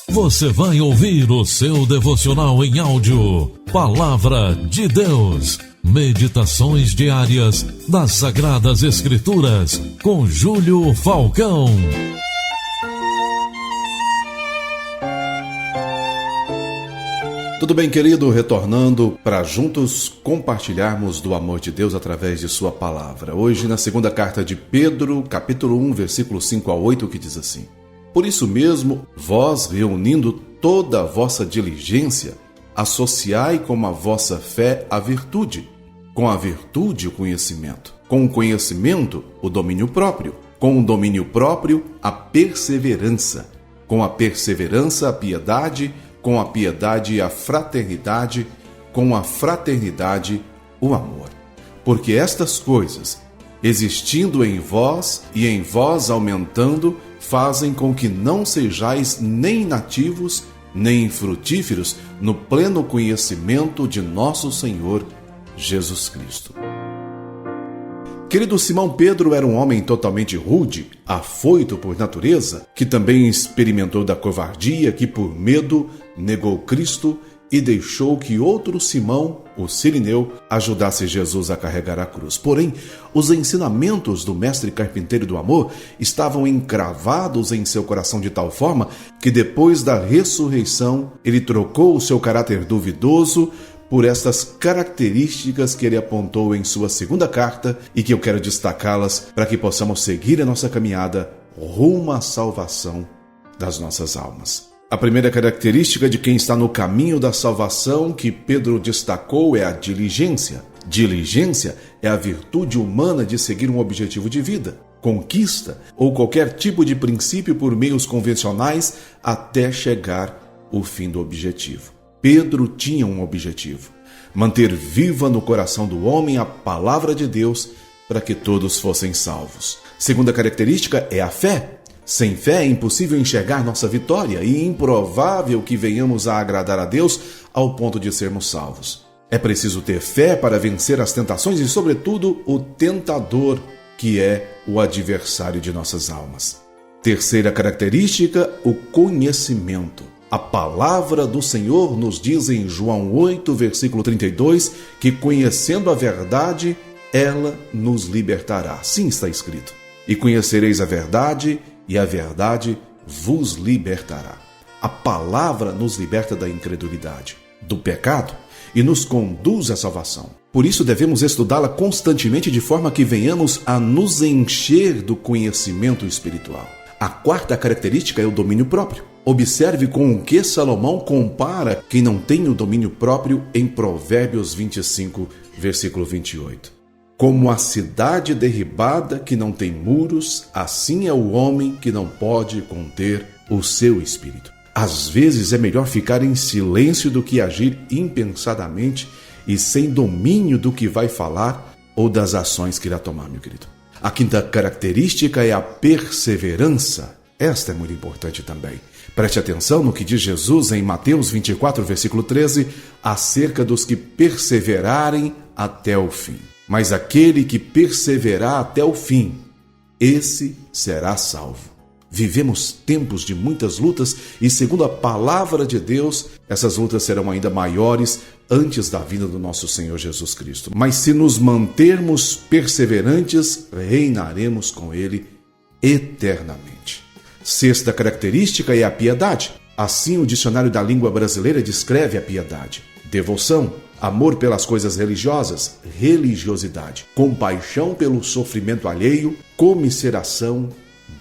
Você vai ouvir o seu devocional em áudio, Palavra de Deus, meditações diárias das Sagradas Escrituras, com Júlio Falcão. Tudo bem, querido? Retornando para juntos compartilharmos do amor de Deus através de sua palavra. Hoje na segunda carta de Pedro, capítulo 1, versículos 5 a 8, que diz assim: Por isso mesmo, vós, reunindo toda a vossa diligência, associai com a vossa fé a virtude, com a virtude o conhecimento, com o conhecimento o domínio próprio, com o domínio próprio a perseverança, com a perseverança a piedade, com a piedade a fraternidade, com a fraternidade o amor. Porque estas coisas, existindo em vós e em vós aumentando, fazem com que não sejais nem nativos, nem frutíferos no pleno conhecimento de nosso Senhor Jesus Cristo. Querido, Simão Pedro era um homem totalmente rude, afoito por natureza, que também experimentou da covardia, que por medo negou Cristo e deixou que outro Simão, o Cirineu, ajudasse Jesus a carregar a cruz. Porém, os ensinamentos do mestre carpinteiro do amor estavam encravados em seu coração de tal forma que depois da ressurreição ele trocou o seu caráter duvidoso por estas características que ele apontou em sua segunda carta e que eu quero destacá-las para que possamos seguir a nossa caminhada rumo à salvação das nossas almas. A primeira característica de quem está no caminho da salvação que Pedro destacou é a diligência. Diligência é a virtude humana de seguir um objetivo de vida, conquista ou qualquer tipo de princípio por meios convencionais até chegar ao fim do objetivo. Pedro tinha um objetivo: manter viva no coração do homem a palavra de Deus para que todos fossem salvos. Segunda característica é a fé. Sem fé é impossível enxergar nossa vitória e improvável que venhamos a agradar a Deus ao ponto de sermos salvos. É preciso ter fé para vencer as tentações e, sobretudo, o tentador, que é o adversário de nossas almas. Terceira característica, o conhecimento. A palavra do Senhor nos diz em João 8, versículo 32, que conhecendo a verdade, ela nos libertará. Sim, está escrito. E conhecereis a verdade, e a verdade vos libertará. A palavra nos liberta da incredulidade, do pecado, e nos conduz à salvação. Por isso devemos estudá-la constantemente de forma que venhamos a nos encher do conhecimento espiritual. A quarta característica é o domínio próprio. Observe com o que Salomão compara quem não tem o domínio próprio em Provérbios 25, versículo 28. Como a cidade derribada que não tem muros, assim é o homem que não pode conter o seu espírito. Às vezes é melhor ficar em silêncio do que agir impensadamente e sem domínio do que vai falar ou das ações que irá tomar, meu querido. A quinta característica é a perseverança. Esta é muito importante também. Preste atenção no que diz Jesus em Mateus 24, versículo 13, acerca dos que perseverarem até o fim. Mas aquele que perseverar até o fim, esse será salvo. Vivemos tempos de muitas lutas e, segundo a palavra de Deus, essas lutas serão ainda maiores antes da vinda do nosso Senhor Jesus Cristo. Mas se nos mantermos perseverantes, reinaremos com Ele eternamente. Sexta característica é a piedade. Assim, o dicionário da língua brasileira descreve a piedade: devoção, amor pelas coisas religiosas, religiosidade, compaixão pelo sofrimento alheio, comiseração,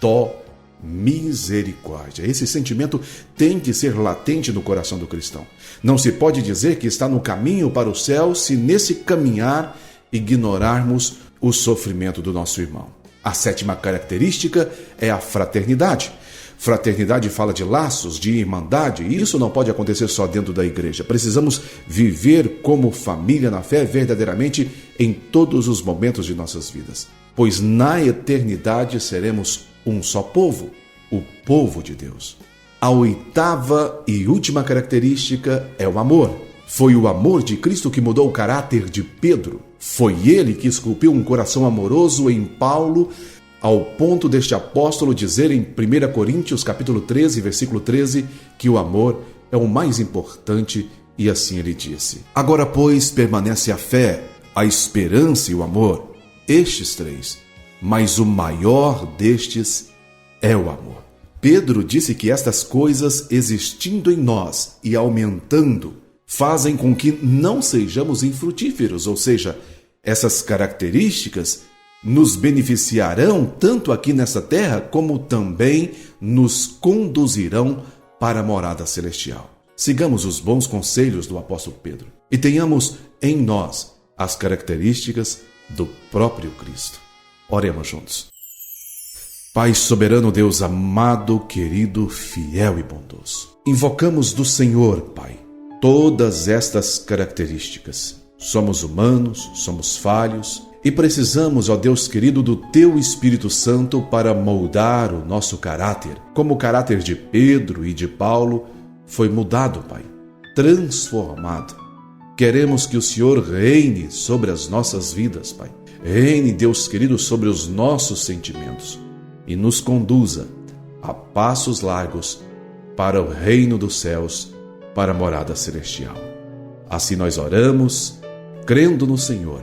dó, misericórdia. Esse sentimento tem que ser latente no coração do cristão. Não se pode dizer que está no caminho para o céu se nesse caminhar ignorarmos o sofrimento do nosso irmão. A sétima característica é a fraternidade. Fraternidade fala de laços, de irmandade, e isso não pode acontecer só dentro da igreja. Precisamos viver como família na fé verdadeiramente em todos os momentos de nossas vidas. Pois na eternidade seremos um só povo, o povo de Deus. A oitava e última característica é o amor. Foi o amor de Cristo que mudou o caráter de Pedro. Foi ele que esculpiu um coração amoroso em Paulo ao ponto deste apóstolo dizer em 1 Coríntios capítulo 13, versículo 13, que o amor é o mais importante, e assim ele disse: agora, pois, permanece a fé, a esperança e o amor, estes três, mas o maior destes é o amor. Pedro disse que estas coisas, existindo em nós e aumentando, fazem com que não sejamos infrutíferos, ou seja, essas características nos beneficiarão tanto aqui nessa terra, como também nos conduzirão para a morada celestial. Sigamos os bons conselhos do apóstolo Pedro e tenhamos em nós as características do próprio Cristo. Oremos juntos. Pai soberano, Deus amado, querido, fiel e bondoso, invocamos do Senhor, Pai, todas estas características. Somos humanos, somos falhos e precisamos, ó Deus querido, do Teu Espírito Santo para moldar o nosso caráter, como o caráter de Pedro e de Paulo foi mudado, Pai, transformado. Queremos que o Senhor reine sobre as nossas vidas, Pai. Reine, Deus querido, sobre os nossos sentimentos e nos conduza a passos largos para o reino dos céus, para a morada celestial. Assim nós oramos, crendo no Senhor,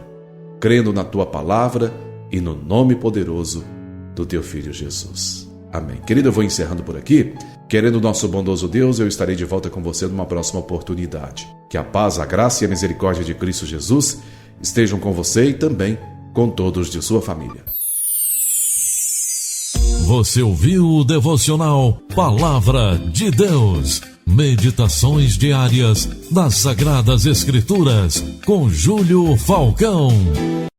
crendo na Tua palavra e no nome poderoso do Teu Filho Jesus. Amém. Querido, eu vou encerrando por aqui. Querendo o nosso bondoso Deus, eu estarei de volta com você numa próxima oportunidade. Que a paz, a graça e a misericórdia de Cristo Jesus estejam com você e também com todos de sua família. Você ouviu o devocional Palavra de Deus. Meditações diárias das Sagradas Escrituras com Júlio Falcão.